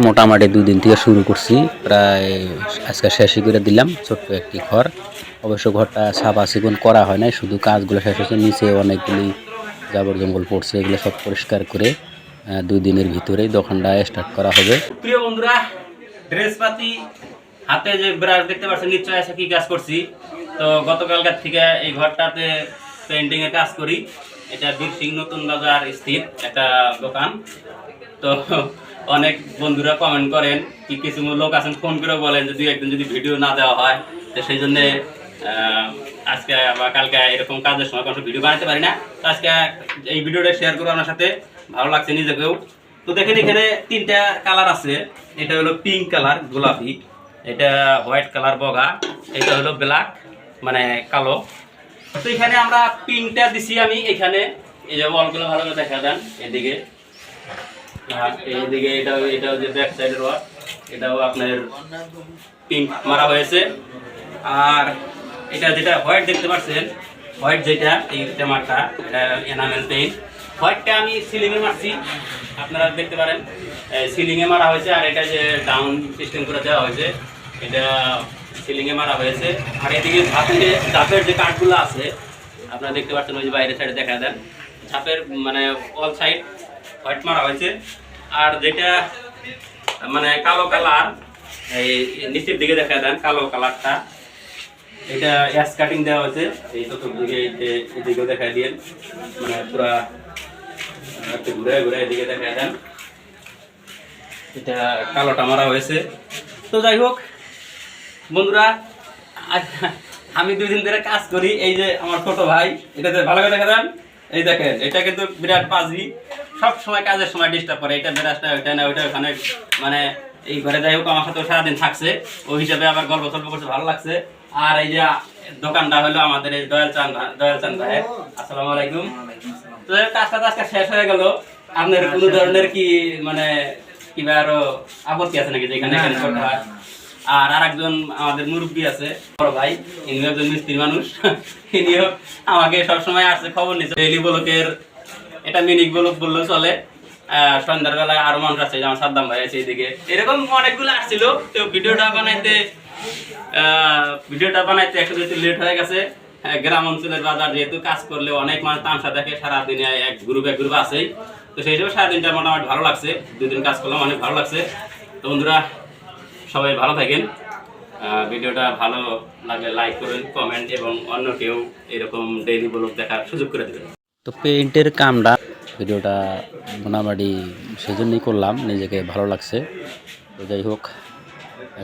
মোটামুটি 2 দিন থেকে শুরু করছি, প্রায় আজকে শেষই করে দিলাম। ছোট্ট একটি ঘর, অবশ্য ঘরটা সাফা চিকন করা হয় নাই, শুধু কাজগুলো শেষ হয়েছে। নিচে অনেকগুলি জাবর জঙ্গল পড়ছে, এগুলো সব পরিষ্কার করে 2 দিনের ভিতরেই দোকানটা স্টার্ট করা হবে। প্রিয় বন্ধুরা, ড্রেসপাতি হাতে যে ব্রাশ দেখতে পাচ্ছেন, নিশ্চয়ই আছে কি কাজ করছি। তো গতকালকার থেকে এই ঘরটাতে পেন্টিং এর কাজ করি। এটা বীরসিং নতুন বাজার স্থিত একটা দোকান। তো অনেক বন্ধুরা কমেন্ট করেন, কি কিছু লোক আছেন ফোন করে বলেন যদি একদিন যদি ভিডিও না দেওয়া হয়, তো সেই জন্য আজকে বা কালকে এরকম কাজের সময় কোনো ভিডিও বানাতে পারি না। তো আজকে এই ভিডিওটা শেয়ার করবো আপনার সাথে, ভালো লাগছে নিজেকেও। তো দেখেন এখানে 3টা কালার আছে। এটা হলো পিঙ্ক কালার গোলাপি, এটা হোয়াইট কালার বগা, এটা হলো ব্ল্যাক মানে কালো। তো এখানে আমরা পিঙ্কটা দিছি আমি এখানে। এই যে ওয়ালগুলো ভালো করে দেখা দেন, এদিকে এইদিকে এটাও যে ব্যাক সাইডের ওয়াল, এটাও আপনার পিঙ্ক মারা হয়েছে। আর এটা যেটা হোয়াইট দেখতে পাচ্ছেন, হোয়াইট যেটা এইটা মারটা, এটা এনামেল পেইন্ট। হোয়াইটটা আমি সিলিংয়ে মারছি, আপনারা দেখতে পারেন সিলিংয়ে মারা হয়েছে। আর এটা যে ডাউন সিস্টেম করে দেওয়া হয়েছে, এটা সিলিংয়ে মারা হয়েছে। আর এদিকে ঝাপের যে কাঠগুলো আছে আপনারা দেখতে পাচ্ছেন, ওই যে বাইরের সাইডে দেখা দেন, ঝাপের মানে অল সাইড হোয়াইট মারা হয়েছে। আর যেটা মানে কালো কালার, এই নিচের দিকে দেখা দেন কালো কালারটা, এটা অ্যাশ কাটিং দেওয়া হয়েছে। এই চতুর্দিকে এদিকেও দেখা দিন, মানে পুরা ঘুরে ঘুরে এদিকে দেখা দেন, এটা কালোটা মারা হয়েছে। তো যাই হোক বন্ধুরা, আমি 2 দিন ধরে কাজ করি। এই যে আমার ছোট ভাই, এটাতে ভালো করে দেখা দেন, এই দেখেন এটা কিন্তু বিরাট পাজি, সব সময় কাজের সময় ডিস্টার্ব করে। এটা বেরাসটা ওইটা না ওইটা ওখানে, মানে এই ঘরে যাই হোক আমার সাথে সারাদিন থাকছে, ওই হিসাবে আবার গল্প সল্প করতে ভালো লাগছে। আর এই যে দোকানটা হলো আমাদের এই দয়াল চান ভাই, আসসালামু আলাইকুম। তো কাজটা আজকে শেষ হয়ে গেল। আপনার কোনো ধরনের কি মানে কিবা আরো আপত্তি আছে নাকি যেখানে এখানে করতে হয়? আর আরেকজন আমাদের মুরব্বী আছে, বড় ভাই, ইনিও একজন মিস্ত্রি মানুষ। ইনিও আমাকে সবসময় আসছে খবর নিচ্ছে। ডেইলি ব্লকের এটা মিনিক ব্লক বললেও চলে। সন্ধ্যার বেলায় আরো মানুষ আছে, যেমন সাদ্দাম ভাই আছে এইদিকে, এরকম অনেকগুলো আসছিল। তো ভিডিওটা বানাইতে একটু যেহেতু লেট হয়ে গেছে। গ্রাম অঞ্চলের বাজার যেহেতু, কাজ করলে অনেক মানুষ তামসা দেখে, সারাদিনে এক গ্রুপ আছেই। তো সেই হিসেবে সারাদিনটা মোটামুটি ভালো লাগছে, 2 দিন কাজ করলাম, অনেক ভালো লাগছে। তো বন্ধুরা সবাই ভালো থাকেন, ভিডিওটা ভালো লাগলে লাইক করুন, কমেন্ট, এবং অন্য কেউ এরকম ডেইলি ব্লগ দেখার সুযোগ করে দেবেন। তো পেইন্টের কামটা ভিডিওটা মোটামুটি সেজন্যই করলাম, নিজেকে ভালো লাগছে। তো যাই হোক,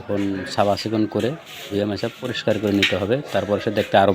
এখন সাবা চিকন করে ধুয়ে মেশা পরিষ্কার করে নিতে হবে, তারপর সে দেখতে আরও